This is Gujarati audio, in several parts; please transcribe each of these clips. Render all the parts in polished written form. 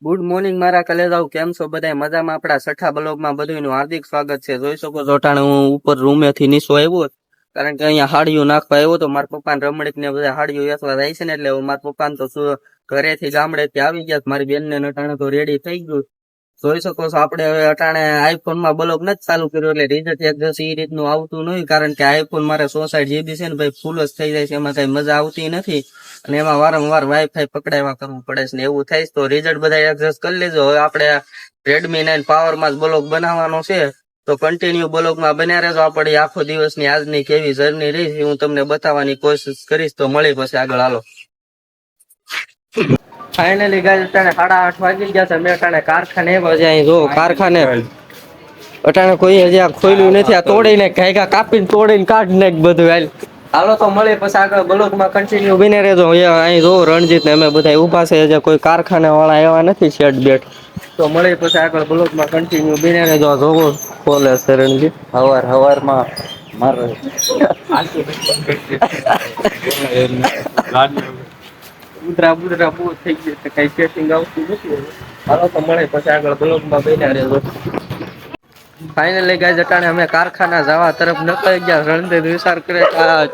ગુડ મોર્નિંગ મારા કલેજાઓ, કેમ છો બધા મજામાં? આપણા છઠ્ઠા બ્લોગમાં બધુંનું હાર્દિક સ્વાગત છે. જોઈ શકો છો અટાણે હું ઉપર રૂમેથી નીચો આવ્યો કારણ કે અહીંયા હાડીઓ નાખવા આવ્યો તો મારા પપ્પાને રમણીક ને બધા હાડીઓ વેચવા જાય છે ને એટલે મારા પપ્પાને તો ઘરેથી ગામડેથી આવી ગયા. મારી બેન ને અટાણે તો રેડી થઈ ગયું. જોઈ શકો છો આપણે હવે અટાણે આઈફોન માં બ્લોગ નથી ચાલુ કર્યો એટલે રિઝલ્ટ એક જશે એ રીતનું આવતું નહીં કારણ કે આઈફોન મારે 64 GB છે ને ભાઈ ફૂલ જ થઈ જાય છે, એમાં કઈ મજા આવતી નથી અને એમાં વારંવાર વાઈફાઈ પકડાવા કરવું પડે છે ને એવું થાય તો રિઝલ્ટ બધા એડજસ્ટ કરી લેજો. હવે આપણે Redmi 9 પાવર માં જ બ્લોગ બનાવવાનો છે તો કન્ટિન્યુ બ્લોગ માં બન્યા રહેજો. આપણી આખો દિવસની આજની કેવી જર્ની રહી છે હું તમને બતાવવાની કોશિશ કરીશ. તો મળી પછી આગળ હાલો. ફાઇનલી ગાઈસ અટાણે 8:30 વાગી ગયા છે. મેં અટાણે કારખાને આવ્યા. જો કારખાને અટાણે કોઈ હજી આ ખોલ્યું નથી. આ તોડીને ઘાયગા કાપીને તોડીને કાઢી નાખ બધું. હાલો તો મળે પછી આગળ બ્લોગમાં કન્ટિન્યુ બને રહેજો. અહીં જો રણજીત ને અમે બધા ઊભા છે, હજી કોઈ કારખાના વાળા એવા નથી શેડ બેટ. તો મળે પછી આગળ બ્લોગમાં કન્ટિન્યુ બને રહેજો. જોવો ખોલે છે રણજીત હવારમાં મારે ઉધરા બુધરા બહુ થઈ ગયું છે, કઈ સેટિંગ આવતું નથી. હાલો તો મળે પછી આગળ બ્લોગમાં બન્યા રહેજો. ફાઇનલી ગાઈસ અટાણે અમે કારખાના જવા તરફ નકાઈ ગયા. રણજીત વિચાર કરે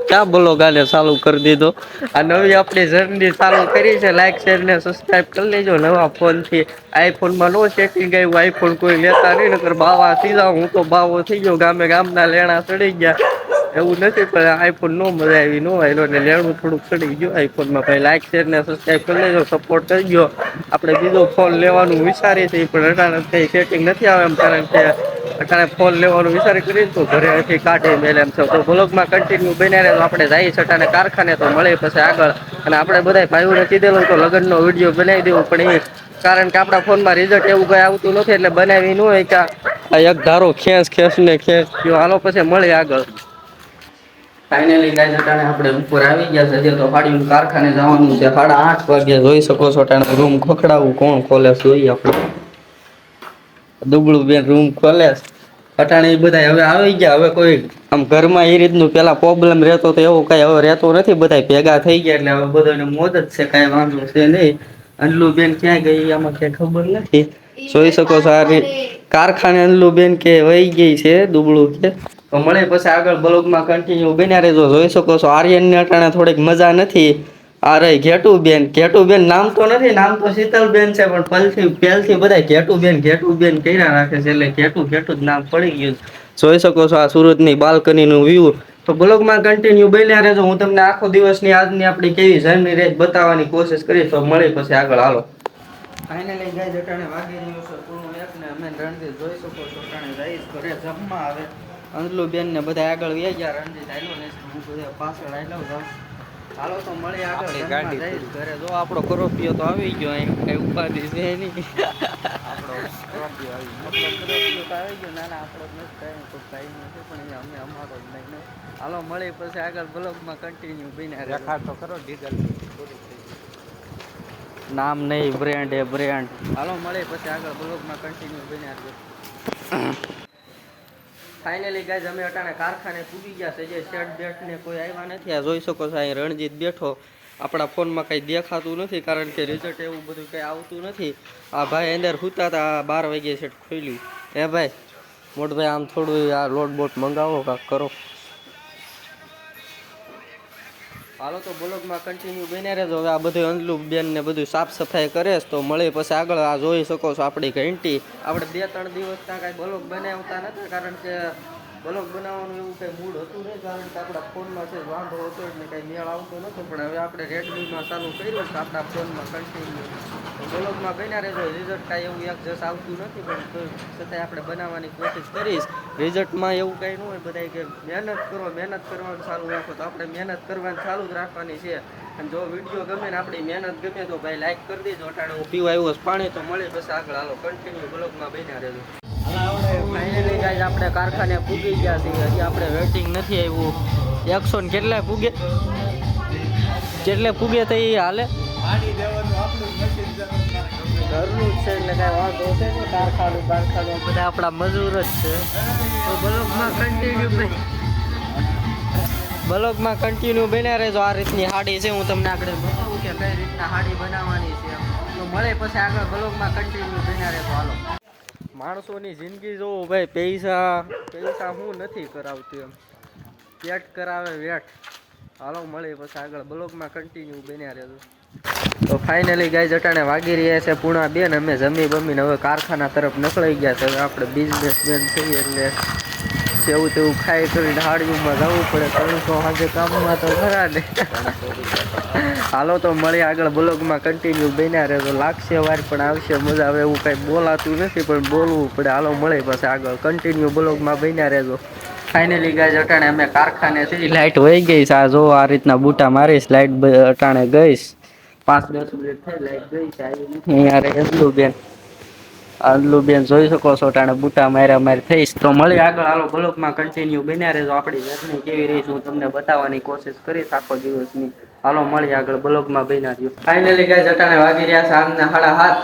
ક્યાં બ્લોગ આને ચાલુ કરી દીધો. આ નવી આપણી જર્ની ચાલુ કરી છે. લાઈક શેર ને સબસ્ક્રાઇબ કરી લેજો. નવા ફોન થી આઈફોન માં નો સેટિંગ આવ્યું. આઈફોન કોઈ લેતા નહીં, નકર બાવા થઈ જાવ. હું તો બાવો થઈ ગયો. ગામના લેણા ચડી ગયા. એવું નથી પણ આઈફોન નો મજા આવી નો આવ્યો ને લેણું થોડુંક ચડી ગયું આઈફોન માં. ભાઈ લાઈક શેર ને સબસ્ક્રાઇબ કરી લેજો, સપોર્ટ કરજો. આપણે બીજો ફોન લેવાનું વિચારીએ છીએ પણ અટાણે કઈ સેટિંગ નથી આવે એમ કારણ કે અટાણે ફોન લેવાનું વિચાર કરીને તો ઘરેથી કાઢી મેલે એમ છે. તો બ્લોગમાં કન્ટિન્યુ બન્યા રહે. આપણે જઈએ અટાણે કારખાને તો મળે પછી આગળ. અને આપણે બધા ભાઈઓને કીધેલું તો લગ્નનો વિડીયો બનાવી દેવું પણ એ કારણ કે આપણા ફોનમાં રિઝલ્ટ એવું કઈ આવતું નથી એટલે બનાવી ન હોય કે એક ધારો ખેંચ ને હાલો પછી મળે આગળ. ફાઇનલી ગાઈસ અટાણે આપણે ઉપર આવી ગયા છે. હજી તો ફાડીનું કારખાને જવાનું છે. 8:30 વાગે જોઈ શકો છો. અટાણે રૂમ ખખડાવું કોણ ખોલે જોઈએ આપણે. દુબળું બેન રૂમ ખોલે અટાણે એ બધા હવે આવી ગયા. હવે કોઈ આમ ઘરમાં એ રીતનું પેલા પ્રોબ્લેમ રહેતો તો એવું કઈ હવે રહેતો નથી. બધા ભેગા થઈ ગયા એટલે હવે બધાને મોજ જ છે, કઈ વાંધો છે નહીં. અંજલુ બેન ક્યાં ગઈ આમાં કઈ ખબર નથી. જોઈ શકો છો આ કારખાને અંજલુ બેન કે વહી ગઈ છે દુબળું કે. તો મળે પછી આગળ બ્લોગમાં કન્ટિન્યુ બન્યા રહેજો. જોઈ શકો છો આર્યન ને અટાણે થોડીક મજા નથી. આ રહી ઘેટુબેન નામ તો નથી, નામ તો શીતલબેન છે પણ પહેલથી બધા ઘેટુબેન કર્યા રાખે છે એટલે ઘેટું જ નામ પડી ગયું. જોઈ શકો છો આ સુરતની બાલ્કની નું વ્યૂ. તો બ્લોગમાં કન્ટિન્યુ બન્યા રહેજો. હું તમને આખો દિવસની આજની આપણી કેવી જર્ની રહે બતાવવાની કોશિશ કરીશ. તો મળી પછી આગળ હાલો. ફાઇનલી ગાઈસ અટાણે વાગી રહ્યો છે પૂર્ણ 1 ને અમે રણજીત જોઈ શકો છો અટાણે જઈશ ઘરે જમવા આવે. અંજલુ બેન ને બધા આગળ વહી ગયા. રણજીત આયલો ને હું બધા પાછળ આયલો જાઉં. હાલો તો મળી આગળ ગાડી જઈશ ઘરે. જો આપણો કરોપિયો તો આવી ગયો. અહીં કઈ ઉપાધિ છે નહીં. આપણો કરોપિયો તો આવી ગયો. ના આપણો નથી કઈ તો કઈ નથી પણ અમે અમારો જ નહીં. હાલો મળી પછી આગળ બ્લોગમાં કન્ટિન્યુ બન્યા રેખા તો કરો ડીઝલ નામ નહીં બ્રેન્ડ એ બ્રેન્ડ. હાલો મળી પછી આગળ બ્લોગમાં કન્ટિન્યુ બન્યા છે. ફાઇનલી ગાઈસ અમે અટાણે કારખાને પૂગી ગયા છે. જે શેડ બેટ ને કોઈ આવ્યા નથી. આ જોઈ શકો છો અહીં રણજીત બેઠો. આપણા ફોનમાં કંઈ દેખાતું નથી કારણ કે રિઝલ્ટ એવું બધું કંઈ આવતું નથી. આ ભાઈ અંદર સૂતા હતા. 12 વાગ્યે સેટ ખોલ્યું. હે ભાઈ મોટભાઈ આમ થોડું આ લોટ બોટ મંગાવો કાંક કરો. હાલો તો બ્લોગમાં કન્ટિન્યુ બન્યા રહેજો. હવે આ બધું અંજલુ બેન ને બધું સાફ સફાઈ કરે તો મળે પછી આગળ. આ જોઈ શકો છો આપણી ઘંટી. આપણે 2-3 દિવસ ત્યાં કાંઈ બ્લોગ બનાવતા નથી કારણ કે બ્લોગ બનાવવાનું એવું કંઈ મૂડ હતું નહીં કારણ કે આપણા ફોનમાં છે વાંધો હતો એટલે કંઈ મેળ આવતો નહોતો. પણ હવે આપણે રેડમીમાં ચાલુ કર્યું છે આપણા ફોનમાં કન્ટિન્યુ. બ્લોગમાં બન્યા રહેજો. રિઝલ્ટ કાંઈ એવું એડજસ્ટ આવતું નથી પણ છતાંય આપણે બનાવવાની કોશિશ કરીશ. રિઝલ્ટમાં એવું કંઈ ન હોય. બધા કે મહેનત કરવાનું ચાલુ રાખો તો આપણે મહેનત કરવાની ચાલુ જ રાખવાની છે. અને જો વિડીયો ગમે ને આપણી મહેનત ગમે તો ભાઈ લાઈક કરી દેજો. અટાણે હું પીવા આવ્યો પાણી. તો મળે પછી આગળ હાલો કન્ટિન્યુ બ્લોગમાં બન્યા રહેજો. ફાઇનલી ગાઈસ આપણે કારખાને પૂગી ગયા છીએ. હજી આપણે વેટિંગ નથી આવ્યું. 100 ને કેટલા પૂગે તો એ હાલે ઘરનું જ છે એટલે કાંઈ વાંધો છે ને. કારખાનું બધા આપણા મજૂર જ છે. તો બ્લોગમાં કન્ટિન્યુ બન્યા રહેજો. આ રીતની હાડી છે હું તમને આગળ બતાવું કે કઈ રીતના હાડી બનાવવાની છે. તો મળે પછી આગળ બ્લોગમાં કન્ટિન્યુ બન્યા રહેતો હાલો. માણસોની જિંદગી જોવો ભાઈ, પૈસા પૈસા હું નથી કરાવતી એમ, વેટ કરાવે વેટ. હાલો મળે પછી આગળ બ્લોગમાં કન્ટિન્યુ બન્યા રહેતો. તો ફાઇનલી ગાઈઝ અટાણે વાગી રહ્યા છે 2:30 ને અમે જમી બમીને હવે કારખાના તરફ નીકળી ગયા છે. હવે આપણે બિઝનેસમેન છીએ એટલે જેવું તેવું ખાઈ કરીને હાડીઓમાં જવું પડે. 300 આજે કામમાં તો ખરા ને. હાલો તો મળી આગળ બ્લોગમાં કન્ટિન્યુ બન્યા રહે તો લાગશે વાર પણ આવશે મજા આવે એવું કંઈ બોલાતું નથી પણ બોલવું પડે. હાલો મળે પછી આગળ કન્ટિન્યુ બ્લોગમાં બન્યા રહેજો. ફાઇનલી ગાઈઝ અટાણે અમે કારખાને થી લાઇટ વહી ગઈ છે. આ જો આ રીતના બૂટા મારીશ લાઇટ અટાણે ગઈશ 5-10 મિનિટ થઈ લાઇટ ગઈ છે. અહીંયા અંદલુબેન જોઈ શકો છો ટાણે બૂટા મારી થઈશ. તો મળી આગળ હાલો બ્લોગમાં કન્ટિન્યુ બન્યા રહેજો. આપણી જર્ની કેવી રહી હું તમને બતાવવાની કોશિશ કરીશ આખો દિવસની. હાલો મળી આગળ બ્લોગમાં બન્યા રહ્યો. ફાઇનલી ગાઈઝ અટાણે વાગી રહ્યા સાંજના 7:30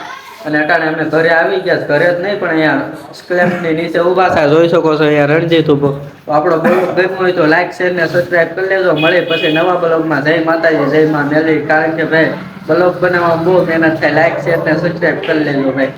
અને અટાણે અમે ઘરે આવી ગયા. ઘરે જ નહીં પણ અહીંયા સ્ક્લેપની નીચે ઊભા થાય જોઈ શકો છો અહીંયા રણજીત ઉભો. તો આપણો બ્લોગ ગમ્યો હોય તો લાઈક શેર ને સબસ્ક્રાઈબ કરી લેજો. મળે પછી નવા બ્લોગમાં. જય માતાજી જય માં મેલી. કારણ કે ભાઈ બ્લોગ બનાવવામાં બહુ મહેનત થાય. લાઈક શેર ને સબસ્ક્રાઈબ કરી લેજો ભાઈ.